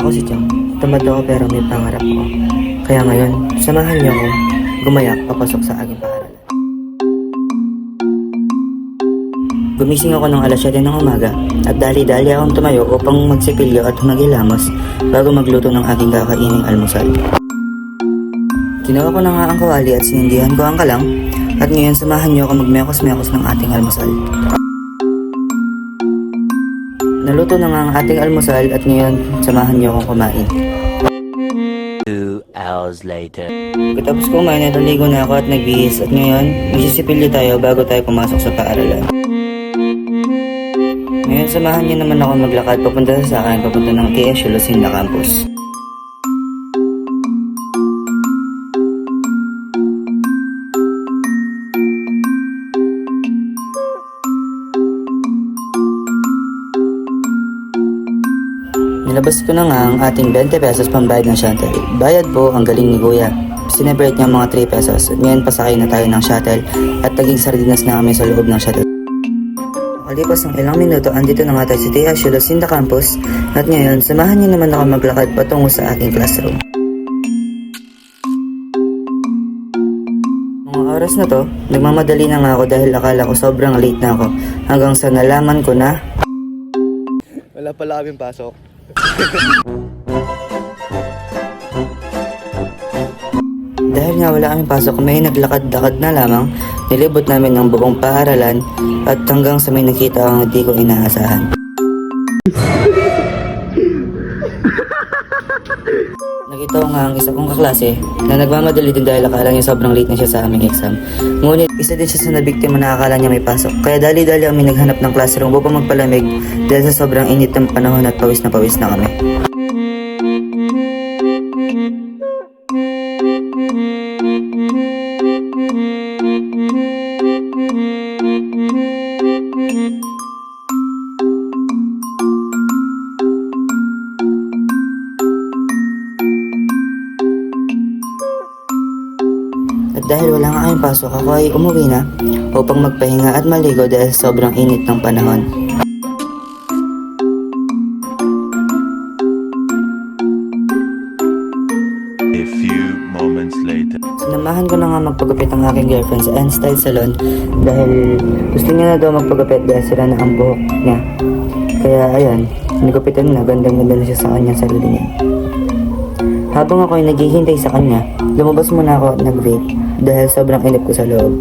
Ako si Chong. Tamad ako pero may pangarap ako. Kaya ngayon, samahan niyo ako gumayak papasok sa aking paaralan. Gumising ako ng alas 7 ng umaga at dali-dali akong tumayo upang magsipilyo at humagilamos bago magluto ng aking kakaining almusal. Kinuha ko na nga ang kawali at sinindihan ko ang kalang at ngayon samahan niyo ako magmekos-mekos ng ating almusal. Naluto na nga ang ating almusal at ngayon samahan niyo akong kumain. 2 hours later. Pagkatapos kumain ay naligo na ako at nagbihis at ngayon magsisipilyo tayo bago tayo pumasok sa paaralan. Ngayon samahan niyo naman ako maglakad papunta sa akin papunta ng TSU Lucinda Campus. Nilabas ko na nga ang ating 20 pesos pambayad ng shuttle. Bayad po, ang galing ni Kuya. Sinebrate niya mga 3 pesos at ngayon pasakay na tayo ng shuttle at taging sardinas na kami sa loob ng shuttle. Makalipas ng ilang minuto, andito na nga tayo sa TSU Lucinda Campus at ngayon samahan niyo naman ako maglakad patungo sa aking classroom. Mga oras na to, nagmamadali na nga ako dahil akala ko sobrang late na ako hanggang sa nalaman ko na wala pala kaming pasok. Dahil nga wala kaming pasok, may naglakad-lakad na lamang, nilibot namin ang buong paaralan at hanggang sa may nakita ang hindi ko inaasahan. Nakita ko nga ang isa kong kaklase na nagmamadali din dahil akala niya sobrang late na siya sa aming exam. Ngunit isa din siya sa nabiktima na akala niya may pasok. Kaya dali-dali kami naghanap ng classroom upang magpalamig dahil sa sobrang init ng panahon at pawis na kami. At dahil wala nga kaming pasok, ako ay umuwi na upang magpahinga at maligo dahil sobrang init ng panahon. A few moments later. Sinamahan ko na nga magpagupit ang aking girlfriend sa N-Style Salon dahil gusto niya na daw magpagupit dahil sira na ang buhok niya. Kaya ayan, nagupitan na, gandang-ganda na siya sa kanyang sarili niya. Habang ako ay naghihintay sa kanya, lumabas muna ako at nag-vape dahil sobrang inip ko sa loob.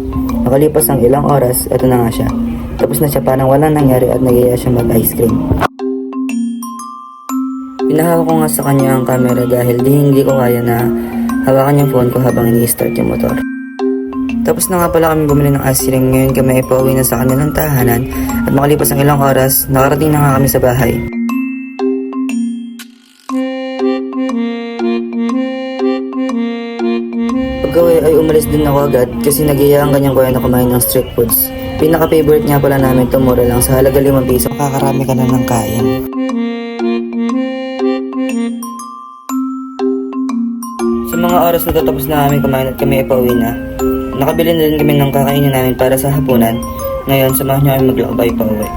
Nakalipas ang ilang oras, eto na nga siya. Tapos na siya, parang walang nangyari at nag-iaya siya mag-ice cream. Pinahawak ko nga sa kanya ang camera dahil hindi ko kaya na hawakan yung phone ko habang ini-start yung motor. Tapos na nga pala kami bumili ng ice cream, ngayon kami ay pauwi na sa kanilang tahanan at makalipas ang ilang oras, nakarating na nga kami sa bahay. Pagkawi ay umalis din ako agad kasi nag-iya ang kanyang kuya na kumain ng street foods. Pinaka-favorite nga pala namin ito, mura lang sa halaga 5 piso. Makakarami ka na ng kain. Sa mga oras na tapos na kami kumain at kami ay pauwi na, nakabili na rin kami ng kakainin namin para sa hapunan. Ngayon, samahan niyo kami maglakbay pauwi.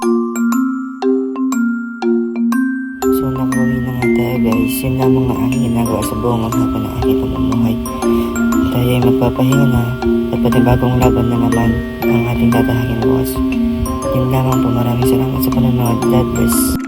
So, nakauwi na nga tayo guys. Yun lamang ang aking ginagawa sa buong maghapon na aking pamumuhay. Tayo ay magpapahinga na at panibagong laban na naman ang ating dadahakin bukas. Yun lamang po, maraming salamat sa panonood. God bless.